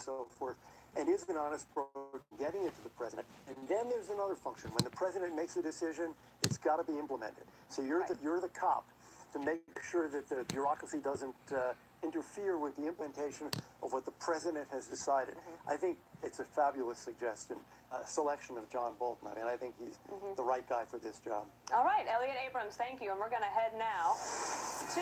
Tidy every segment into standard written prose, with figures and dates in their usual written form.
so forth, and is an honest approach getting it to the president. And then there's another function. When the president makes a decision, it's got to be implemented. So you're the cop to make sure that the bureaucracy doesn't interfere with the implementation of what the president has decided. I think it's a fabulous suggestion, selection of John Bolton. I mean, I think he's the right guy for this job. All right, Elliot Abrams, thank you. And we're going to head now to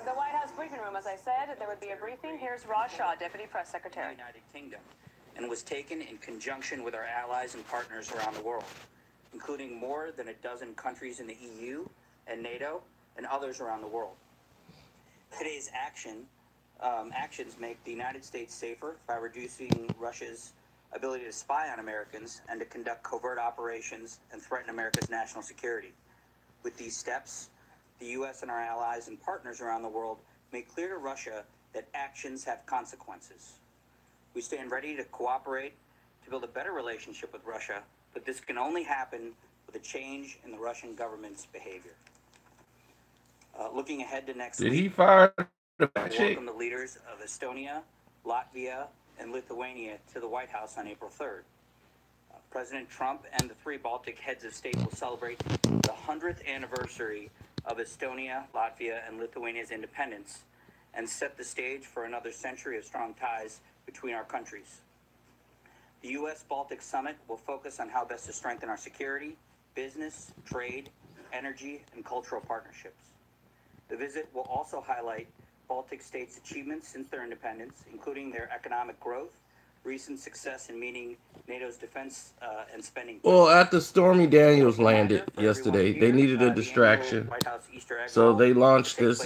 the White House briefing room. As I said, there would be a briefing. Here's Raj Shah, Deputy Press Secretary. United Kingdom, and was taken in conjunction with our allies and partners around the world, including more than a dozen countries in the EU and NATO and others around the world. Today's actions make the United States safer by reducing Russia's ability to spy on Americans and to conduct covert operations and threaten America's national security. With these steps, the U.S. and our allies and partners around the world make clear to Russia that actions have consequences. We stand ready to cooperate to build a better relationship with Russia, but this can only happen with a change in the Russian government's behavior. Looking ahead to next week, he fire the welcome the leaders of Estonia, Latvia, and Lithuania to the White House on April 3rd. President Trump and the three Baltic heads of state will celebrate the 100th anniversary of Estonia, Latvia, and Lithuania's independence and set the stage for another century of strong ties between our countries. The U.S.-Baltic Summit will focus on how best to strengthen our security, business, trade, energy, and cultural partnerships. The visit will also highlight Baltic states' achievements since their independence, including their economic growth, recent success in meeting NATO's defense and spending. Well, after Stormy Daniels landed yesterday, they needed a distraction. So they launched this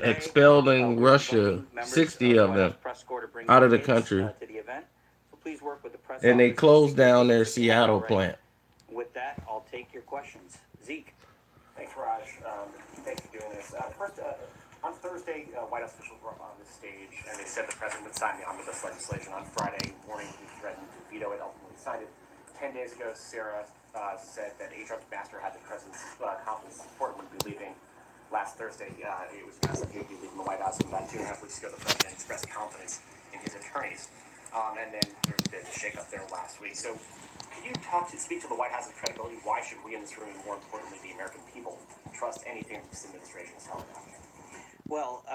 expelling Russia, 60 of them, out of the country. And they closed down their Seattle plant. With that, I'll take your questions. Zeke. Thanks, Raj. Thanks for doing this. First, on Thursday, White House officials were on the stage, and they said the president would sign the omnibus legislation. On Friday morning, he threatened to veto it, ultimately signed it. 10 days ago, Sarah said that HR Master had the president's confidence support and would be leaving. Last Thursday, it was announced that he would be leaving the White House, and about 2.5 weeks ago, the president expressed confidence in his attorneys. And then there was a bit of a shake-up there last week. So can you speak to the White House's credibility? Why should we in this room, and more importantly, the American people, trust anything this administration is telling us? Well,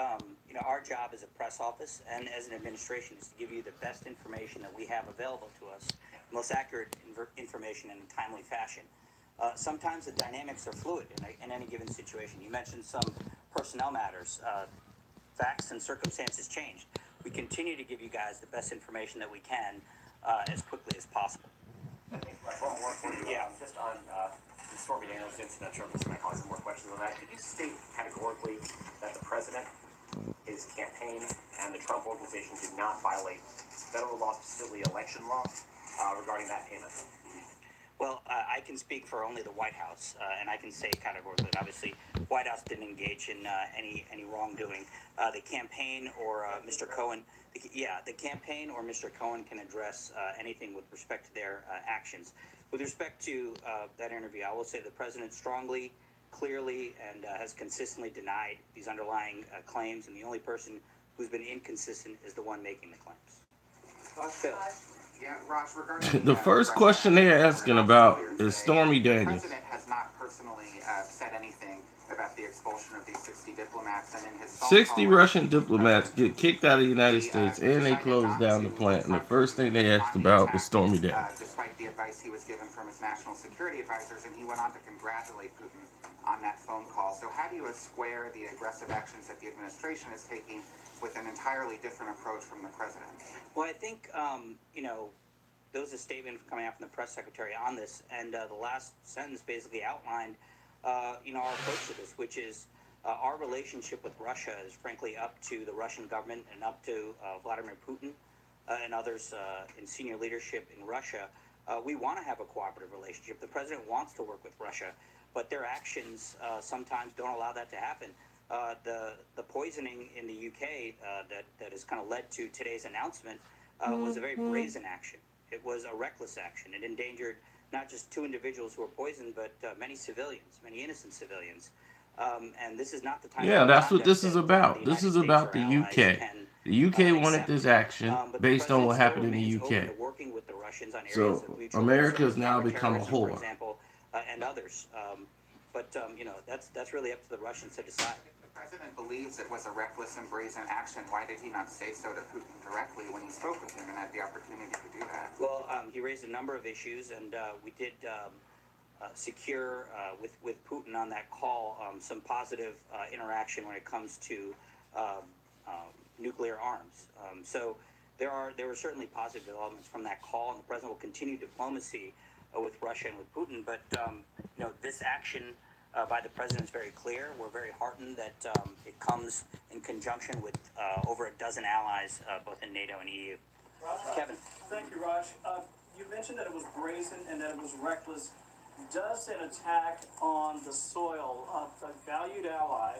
our job as a press office and as an administration is to give you the best information that we have available to us, most accurate information in a timely fashion. Sometimes the dynamics are fluid in any given situation. You mentioned some personnel matters. Facts and circumstances change. We continue to give you guys the best information that we can as quickly as possible. One more for you. Yeah, just on the Stormy Daniels incident, I'm just going to call some more questions on that. Could you state categorically that the president, his campaign, and the Trump organization did not violate federal law, specifically election law, regarding that payment? Well, I can speak for only the White House, and I can say categorically that obviously White House didn't engage in any wrongdoing. The campaign or Mr. Cohen, the campaign or Mr. Cohen can address anything with respect to their actions. With respect to that interview, I will say the president strongly, clearly, and has consistently denied these underlying claims, and the only person who's been inconsistent is the one making the claims. Phil. Yeah, Raj, regarding The first question they're asking about is Stormy Daniels. The president has not personally said anything about the expulsion of these 60 diplomats, and in his 60 Russian diplomats get kicked out of the United States, and they closed down the plant. And the first thing they asked about was Stormy Daniels. Despite the advice he was given from his national security advisors, and he went on to congratulate Putin on that phone call. So how do you square the aggressive actions that the administration is taking with an entirely different approach from the president? Well, I think, there was a statement coming out from the press secretary on this, and the last sentence basically outlined, our approach to this, which is our relationship with Russia is frankly up to the Russian government and up to Vladimir Putin and others in senior leadership in Russia. We want to have a cooperative relationship. The president wants to work with Russia, but their actions sometimes don't allow that to happen. The poisoning in the UK that has kind of led to today's announcement was a very brazen action. It was a reckless action. It endangered not just two individuals who were poisoned, but many civilians, many innocent civilians. And this is not the time. Yeah, that's what this is that the about. This United is States about or the allies UK. can The UK wanted accept. this action But the based on president what still happened in the remains open to UK. working with the Russians on areas So of mutual America has concern, now become a counterterrorism, for whore. example, and others. That's really up to the Russians to decide. If the president believes it was a reckless and brazen action, why did he not say so to Putin directly when he spoke with him and had the opportunity to do that? Well, he raised a number of issues, and we did secure with Putin on that call some positive interaction when it comes to nuclear arms. So there were certainly positive developments from that call, and the president will continue diplomacy with Russia and with Putin. But this action by the president is very clear. We're very heartened that it comes in conjunction with over a dozen allies, both in NATO and EU. Kevin. Thank you, Raj. You mentioned that it was brazen and that it was reckless. Does an attack on the soil of a valued ally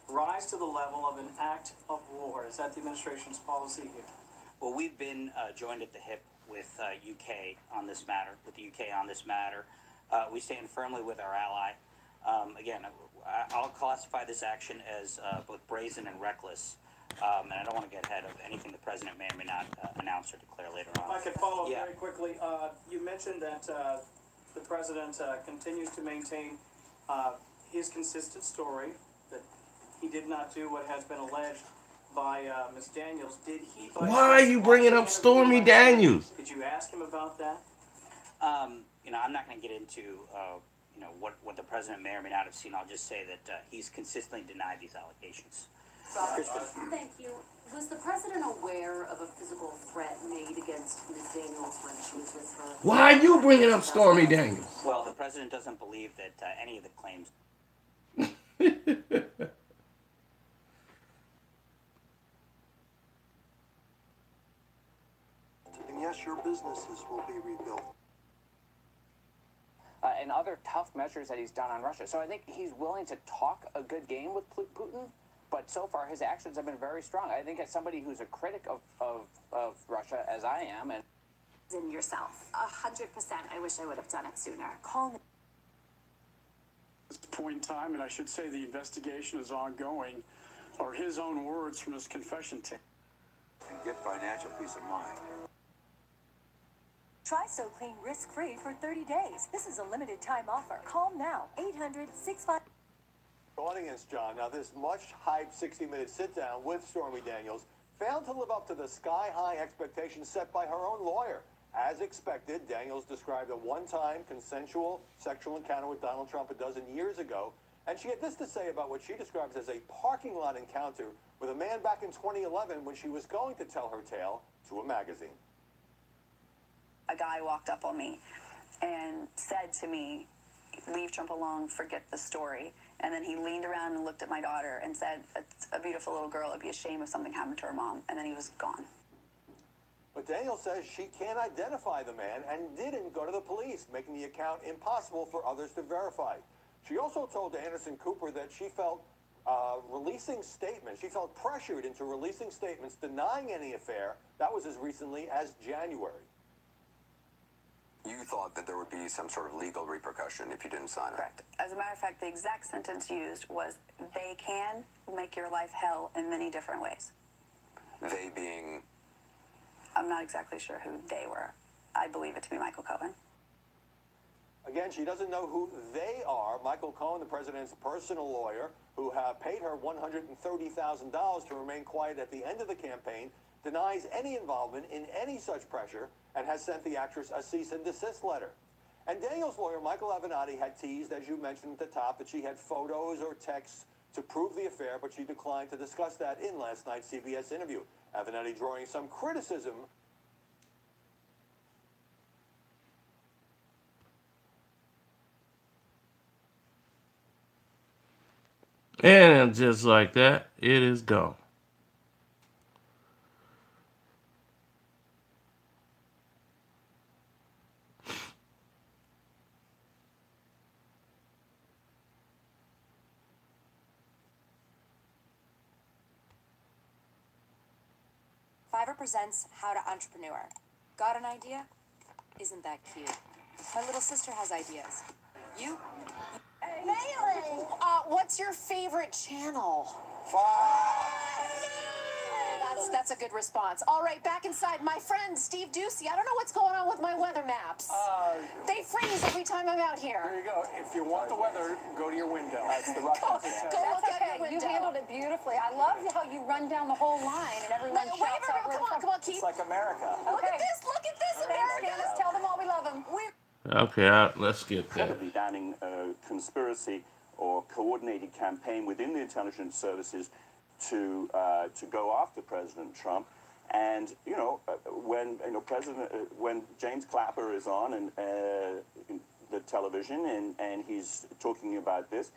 rise to the level of an act of war? Is that the administration's policy here? Well, we've been joined at the hip with UK on this matter, with the UK on this matter. We stand firmly with our ally. Again, I'll classify this action as both brazen and reckless. And I don't want to get ahead of anything the president may or may not announce or declare later on. If I could follow up very quickly. You mentioned that the president continues to maintain his consistent story, that he did not do what has been alleged by Ms. Daniels. Did he? Why are you bringing up Stormy Daniels? Did you ask him about that? I'm not going to get into what the president may or may not have seen. I'll just say that he's consistently denied these allegations. Thank you. Was the president aware of a physical threat made against Ms. Daniels when she was with her? Why are you bringing up Stormy Daniels? Well, the president doesn't believe that any of the claims. And yes, your businesses will be rebuilt. And other tough measures that he's done on Russia. So I think he's willing to talk a good game with Putin, but so far his actions have been very strong. I think as somebody who's a critic of Russia, as I am, and in yourself, 100%. I wish I would have done it sooner. Call me. At this point in time, and I should say the investigation is ongoing, are his own words from his confession tape. And get financial peace of mind. Try SoClean risk-free for 30 days. This is a limited time offer. Call now. 800-65... Audience, John. Now, this much-hyped 60-minute sit-down with Stormy Daniels failed to live up to the sky-high expectations set by her own lawyer. As expected, Daniels described a one-time consensual sexual encounter with Donald Trump a dozen years ago, and she had this to say about what she describes as a parking lot encounter with a man back in 2011 when she was going to tell her tale to a magazine. A guy walked up on me and said to me, "Leave Trump alone, forget the story." And then he leaned around and looked at my daughter and said, "It's a beautiful little girl. It'd be a shame if something happened to her mom." And then he was gone. But Daniels says she can't identify the man and didn't go to the police, making the account impossible for others to verify. She also told Anderson Cooper that she felt releasing statements. She felt pressured into releasing statements denying any affair. That was as recently as January. You thought that there would be some sort of legal repercussion if you didn't sign it. Correct. As a matter of fact, the exact sentence used was, "They can make your life hell in many different ways." They being? I'm not exactly sure who they were. I believe it to be Michael Cohen. Again, she doesn't know who they are. Michael Cohen, the president's personal lawyer, who paid her $130,000 to remain quiet at the end of the campaign, denies any involvement in any such pressure and has sent the actress a cease and desist letter. And Daniels' lawyer, Michael Avenatti, had teased, as you mentioned at the top, that she had photos or texts to prove the affair, but she declined to discuss that in last night's CBS interview. Avenatti drawing some criticism. And just like that, it is gone. Fiverr presents How to Entrepreneur. Got an idea? Isn't that cute? My little sister has ideas. You? unveiling. What's your favorite channel? That's a good response. All right, back inside. My friend Steve Ducey. I don't know what's going on with my weather maps. They freeze every time I'm out here. There you go. If you want the weather, go to your window. That's the rough. Go look out your window. You handled it beautifully. I love how you run down the whole line and everyone shouts out where Come on, Keith. It's like America. Look at this, America. Let's tell them all we love them. Okay, let's get that. Incredibly damning conspiracy or coordinated campaign within the intelligence services to go after President Trump. And when James Clapper is on and the television and he's talking about this.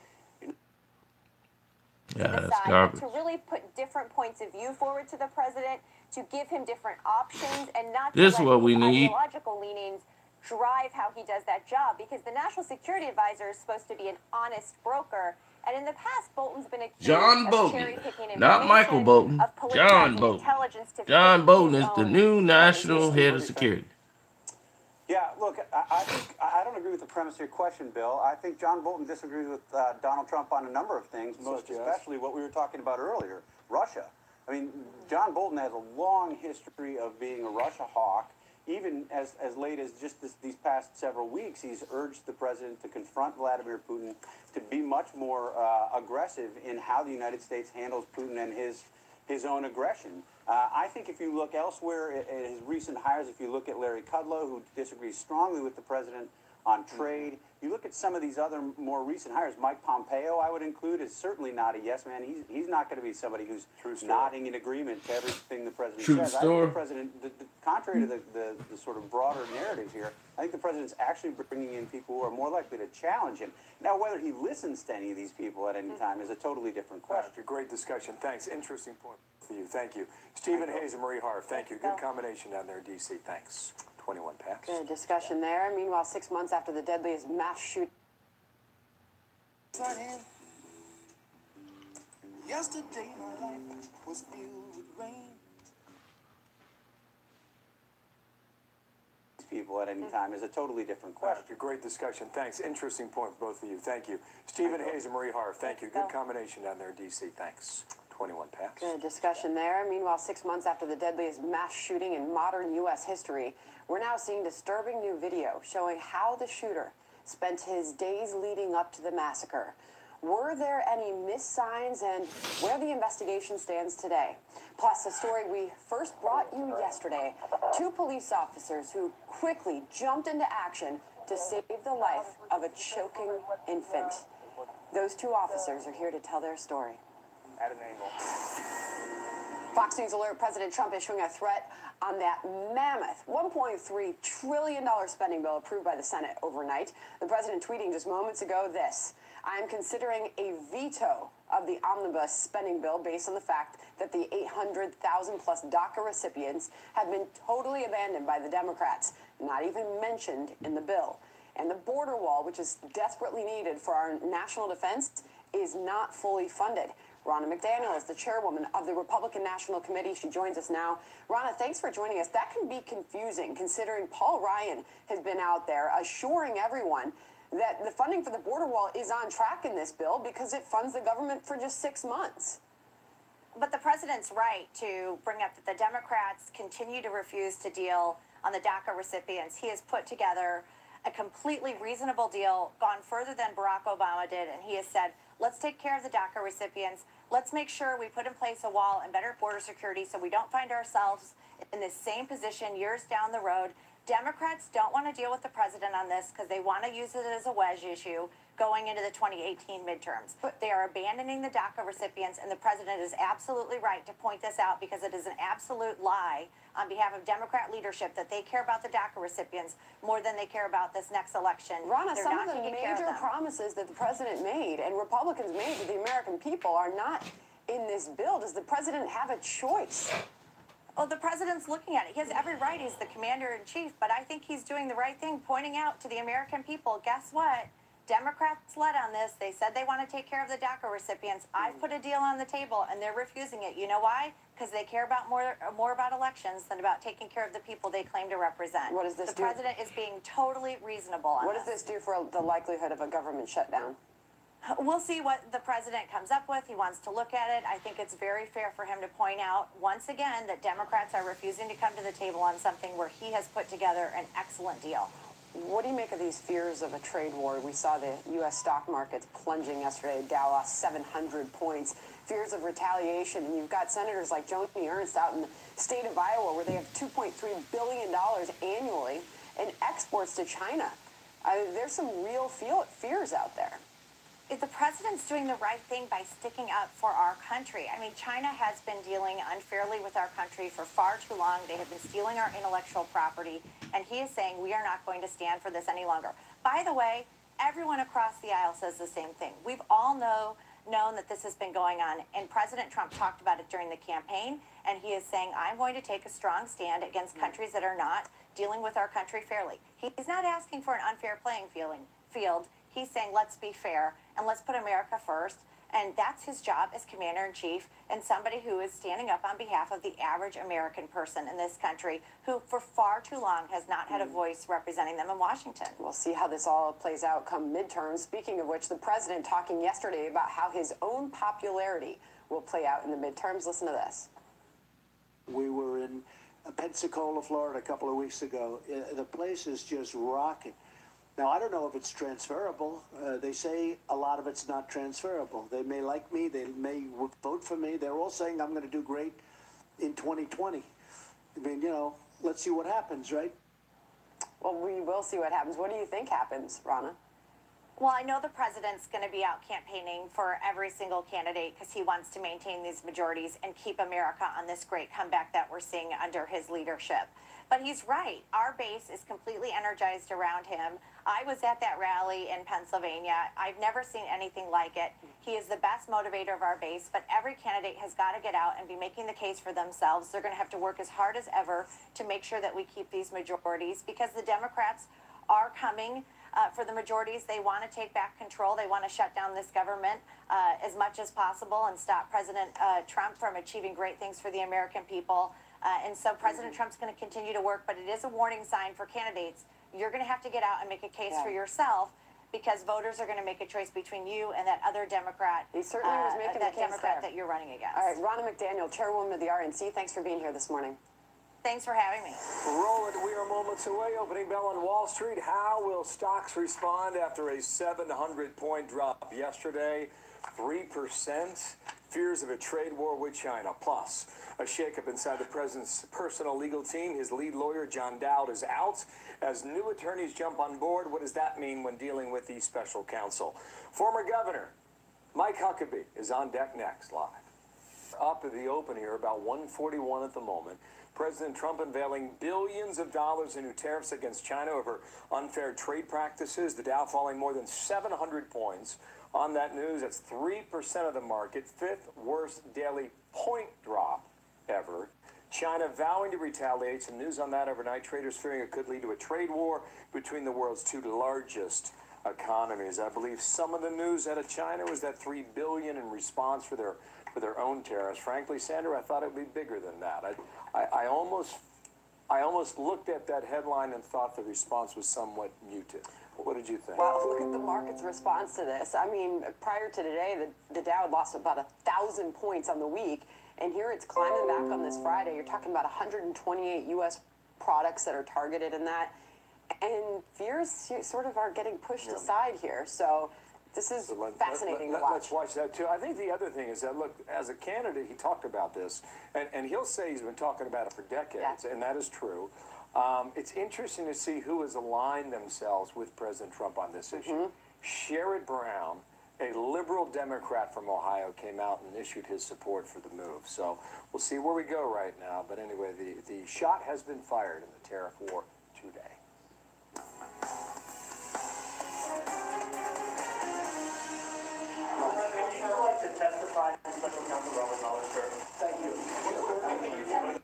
Yeah, that's garbage. To really put different points of view forward to the president, to give him different options, and not to This is let what we his need. ideological leanings drive how he does that job. Because the National Security Advisor is supposed to be an honest broker. And in the past, Bolton's been accused John of Bolton, cherry-picking not Michael Bolton. of John politicizing Bolton. intelligence to John fit Bolton his is the own new national head of security. Yeah, look, I don't agree with the premise of your question, Bill. I think John Bolton disagrees with Donald Trump on a number of things, most especially what we were talking about earlier, Russia. I mean, John Bolton has a long history of being a Russia hawk. Even as late as just these past several weeks, he's urged the president to confront Vladimir Putin, to be much more aggressive in how the United States handles Putin and his own aggression. I think if you look elsewhere at his recent hires, if you look at Larry Kudlow, who disagrees strongly with the president on trade, you look at some of these other more recent hires. Mike Pompeo, I would include, is certainly not a yes man. He's not going to be somebody who's nodding in agreement to everything the president says. I think the president, contrary to the sort of broader narrative here, I think the president's actually bringing in people who are more likely to challenge him. Now, whether he listens to any of these people at any time is a totally different question. Great discussion. Thanks. Interesting point for you. Thank you. Stephen Hayes and Marie Harf, thank you. Good combination down there in D.C. Thanks. 21 packs. Good discussion there. Meanwhile, 6 months after the deadliest mass shooting. Yesterday my life was filled with rain. People at any time is a totally different question. Great discussion. Thanks. Interesting point for both of you. Thank you. Stephen Hayes and Marie Harf, thank you. Good combination down there in D.C. Thanks. 21 packs. Good discussion there. Meanwhile, 6 months after the deadliest mass shooting in modern U.S. history, we're now seeing disturbing new video showing how the shooter spent his days leading up to the massacre. Were there any missed signs and where the investigation stands today? Plus, a story we first brought you yesterday. 2 police officers who quickly jumped into action to save the life of a choking infant. Those 2 officers are here to tell their story. At an angle. Fox News alert President Trump issuing a threat on that mammoth $1.3 trillion spending bill approved by the Senate overnight. The president tweeting just moments ago this: I am considering a veto of the omnibus spending bill based on the fact that the 800,000 plus DACA recipients have been totally abandoned by the Democrats, not even mentioned in the bill. And the border wall, which is desperately needed for our national defense, is not fully funded. Ronna McDaniel is the chairwoman of the Republican National Committee. She joins us now. Ronna, thanks for joining us. That can be confusing considering Paul Ryan has been out there assuring everyone that the funding for the border wall is on track in this bill because it funds the government for just 6 months. But the president's right to bring up that the Democrats continue to refuse to deal on the DACA recipients. He has put together a completely reasonable deal, gone further than Barack Obama did, and he has said, let's take care of the DACA recipients. Let's make sure we put in place a wall and better border security so we don't find ourselves in this same position years down the road. Democrats don't want to deal with the president on this because they want to use it as a wedge issue going into the 2018 midterms. But they are abandoning the DACA recipients, and the president is absolutely right to point this out because it is an absolute lie on behalf of Democrat leadership that they care about the DACA recipients more than they care about this next election. Ronna, They're some not of the taking care major of them. promises that the president made and Republicans made to the American people are not in this bill. Does the president have a choice? Well, the president's looking at it. He has every right. He's the commander-in-chief, but I think he's doing the right thing, pointing out to the American people, guess what? Democrats led on this. They said they want to take care of the DACA recipients. I've put a deal on the table, and they're refusing it. You know why? Because they care about more about elections than about taking care of the people they claim to represent. What does this do? The president is being totally reasonable on What does this do for the likelihood of a government shutdown? We'll see what the president comes up with. He wants to look at it. I think it's very fair for him to point out once again that Democrats are refusing to come to the table on something where he has put together an excellent deal. What do you make of these fears of a trade war? We saw the U.S. stock markets plunging yesterday. Dow lost 700 points. Fears of retaliation. And you've got senators like Joni Ernst out in the state of Iowa where they have $2.3 billion annually in exports to China. There's some real fears out there. If the president's doing the right thing by sticking up for our country. I mean, China has been dealing unfairly with our country for far too long. They have been stealing our intellectual property, and he is saying we are not going to stand for this any longer. By the way, everyone across the aisle says the same thing. We've all known that this has been going on, and President Trump talked about it during the campaign, and he is saying, I'm going to take a strong stand against countries that are not dealing with our country fairly. He's not asking for an unfair playing field. He's saying, let's be fair, and let's put America first. And that's his job as commander-in-chief and somebody who is standing up on behalf of the average American person in this country who for far too long has not had a voice representing them in Washington. We'll see how this all plays out come midterms. Speaking of which, the president talking yesterday about how his own popularity will play out in the midterms. Listen to this. We were in Pensacola, Florida a couple of weeks ago. The place is just rocking. Now, I don't know if it's transferable. They say a lot of it's not transferable. They may like me. They may vote for me. They're all saying I'm going to do great in 2020. I mean, let's see what happens, right? Well, we will see what happens. What do you think happens, Rana? Well, I know the president's going to be out campaigning for every single candidate because he wants to maintain these majorities and keep America on this great comeback that we're seeing under his leadership. But he's right. Our base is completely energized around him. I was at that rally in Pennsylvania. I've never seen anything like it. He is the best motivator of our base, but every candidate has got to get out and be making the case for themselves. They're going to have to work as hard as ever to make sure that we keep these majorities because the Democrats are coming for the majorities. They want to take back control. They want to shut down this government as much as possible and stop President Trump from achieving great things for the American people. And so President Trump's going to continue to work, but it is a warning sign for candidates. You're going to have to get out and make a case for yourself because voters are going to make a choice between you and that other Democrat. He certainly was making that a case Democrat there. that you're running against. All right, Ronna McDaniel, chairwoman of the RNC, thanks for being here this morning. Thanks for having me. Roll it. We are moments away. Opening bell on Wall Street. How will stocks respond after a 700-point drop yesterday? 3%. Fears of a trade war with China. Plus, a shakeup inside the president's personal legal team. His lead lawyer, John Dowd, is out. As new attorneys jump on board, what does that mean when dealing with the special counsel? Former Governor Mike Huckabee is on deck next, live. Up at the open here, about 141 at the moment. President Trump unveiling billions of dollars in new tariffs against China over unfair trade practices. The Dow falling more than 700 points. On that news, that's 3% of the market, fifth worst daily point drop ever. China vowing to retaliate. Some news on that overnight. Traders fearing it could lead to a trade war between the world's two largest economies. I believe some of the news out of China was that $3 billion in response for their own tariffs. Frankly, Sandra, I thought it would be bigger than that. I almost looked at that headline and thought the response was somewhat muted. What did you think? Well, look at the market's response to this. I mean, prior to today, the Dow had lost about 1,000 points on the week, and here it's climbing back on this Friday. You're talking about 128 U.S. products that are targeted in that, and fears sort of are getting pushed aside here. So this is fascinating to watch. Let's watch that, too. I think the other thing is that, look, as a candidate, he talked about this, and he'll say he's been talking about it for decades, and that is true. It's interesting to see who has aligned themselves with President Trump on this issue. Sherrod Brown, a liberal Democrat from Ohio, came out and issued his support for the move. So we'll see where we go right now. But anyway, the shot has been fired in the tariff war today. Would you like to testify in Special Counsel Robert Mueller, sir? Thank you.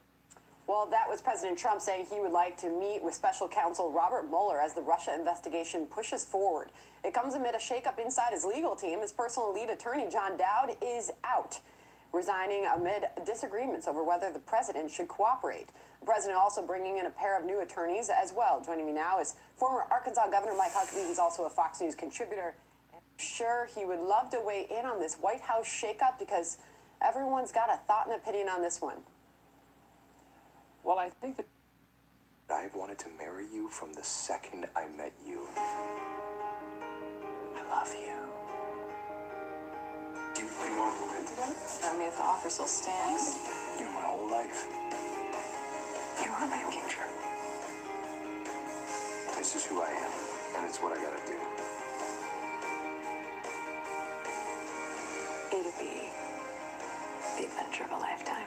Well, that was President Trump saying he would like to meet with special counsel Robert Mueller as the Russia investigation pushes forward. It comes amid a shakeup inside his legal team. His personal lead attorney, John Dowd, is out, resigning amid disagreements over whether the president should cooperate. The president also bringing in a pair of new attorneys as well. Joining me now is former Arkansas Governor Mike Huckabee. He's also a Fox News contributor. sure he would love to weigh in on this White House shakeup because everyone's got a thought and opinion on this one. Well, I think that I've wanted to marry you from the second I met you. I love you. Do you want to move in together? I mean, if the offer still stands. You know, my whole life. You are my future. This is who I am, and it's what I gotta do. It'll be the adventure of a lifetime.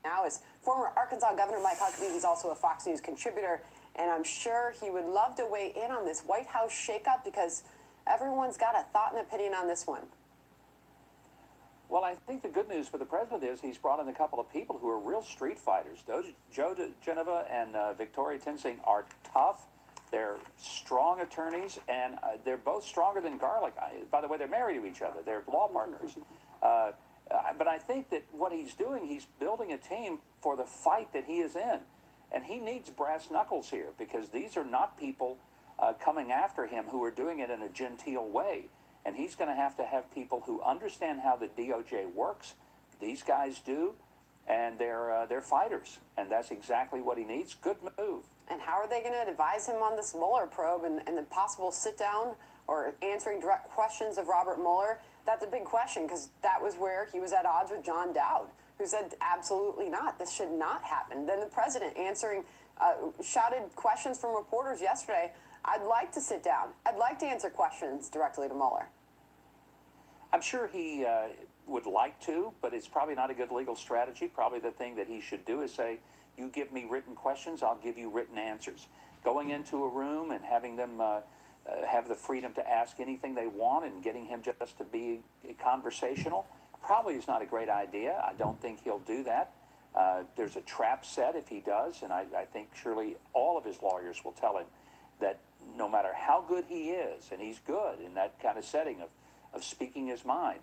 Now is former Arkansas Governor Mike Huckabee. He's also a Fox News contributor, and I'm sure he would love to weigh in on this White House shakeup because everyone's got a thought and opinion on this one. Well, I think the good news for the president is he's brought in a couple of people who are real street fighters. Joe Geneva and Victoria Tinsing are tough. They're strong attorneys, and they're both stronger than garlic. By the way, they're married to each other. They're law partners. But I think that what he's doing, he's building a team for the fight that he is in. And he needs brass knuckles here because these are not people coming after him who are doing it in a genteel way. And he's going to have people who understand how the DOJ works. These guys do, and they're fighters. And that's exactly what he needs. Good move. And how are they going to advise him on this Mueller probe and the possible sit-down or answering direct questions of Robert Mueller? That's a big question because that was where he was at odds with John Dowd, who said absolutely not. This should not happen. Then the president answering shouted questions from reporters yesterday. I'd like to sit down. I'd like to answer questions directly to Mueller. I'm sure he would like to, but it's probably not a good legal strategy. Probably the thing that he should do is say, you give me written questions, I'll give you written answers. Going into a room and having them have the freedom to ask anything they want and getting him just to be conversational probably is not a great idea. I don't think he'll do that. There's a trap set if he does, and I think surely all of his lawyers will tell him that no matter how good he is, and he's good in that kind of setting of speaking his mind,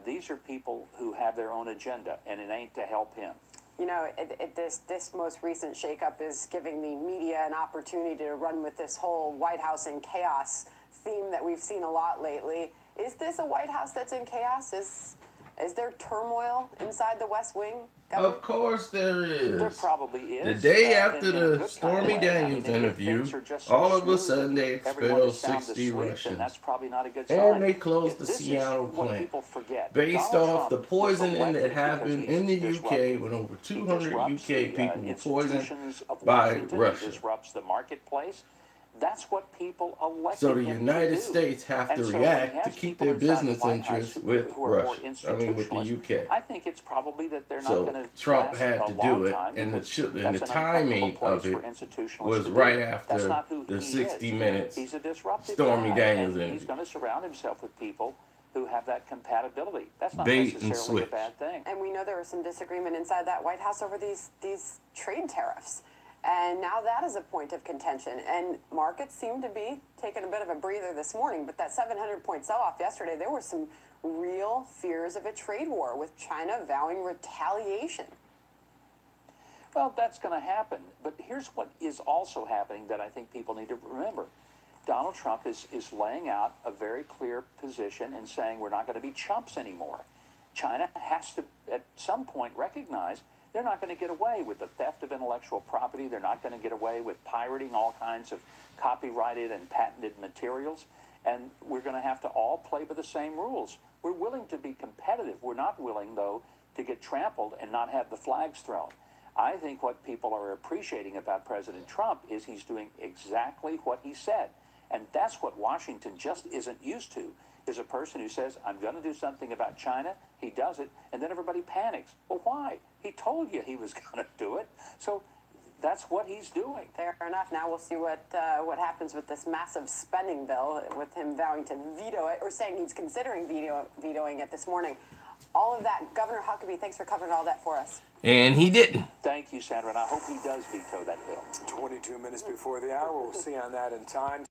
these are people who have their own agenda, and it ain't to help him. You know, this most recent shakeup is giving the media an opportunity to run with this whole White House in chaos theme that we've seen a lot lately. Is this a White House that's in chaos? Is there turmoil inside the West Wing? Of course there is. There probably is. The day after the Stormy Daniels interview, all of a sudden they expelled 60 Russians. That's probably not a good sign. And they closed the Seattle plant. Based off the poisoning that happened in the UK when over 200 UK people were poisoned by Russia. Disrupts the marketplace. That's what people elected So the him United to do. States have to And so react when to he keep has their people inside business the White House interests who with are more Russia. I mean, with the UK. I think it's probably that they're not So going to Trump had to do it, and the timing of it was right after the 60 Minutes He's a disruptive Stormy guy, Daniels and interview. he's going to surround himself with people who have that compatibility. That's not Bait and necessarily a switch. bad thing. And we know there was some disagreement inside that White House over these trade tariffs. And now that is a point of contention. And markets seem to be taking a bit of a breather this morning. But that 700-point sell-off yesterday, there were some real fears of a trade war with China vowing retaliation. Well, that's going to happen. But here's what is also happening that I think people need to remember. Donald Trump is laying out a very clear position and saying we're not going to be chumps anymore. China has to, at some point, recognize they're not going to get away with the theft of intellectual property. They're not going to get away with pirating all kinds of copyrighted and patented materials. And we're going to have to all play by the same rules. We're willing to be competitive. We're not willing, though, to get trampled and not have the flags thrown. I think what people are appreciating about President Trump is he's doing exactly what he said. And that's what Washington just isn't used to, is a person who says, I'm going to do something about China. He does it, and then everybody panics. Well, why? He told you he was going to do it. So that's what he's doing. Fair enough. Now we'll see what happens with this massive spending bill, with him vowing to veto it, or saying he's considering vetoing it this morning. All of that, Governor Huckabee, thanks for covering all that for us. And he didn't. Thank you, Sandra, and I hope he does veto that bill. 22 minutes before the hour. We'll see on that in time.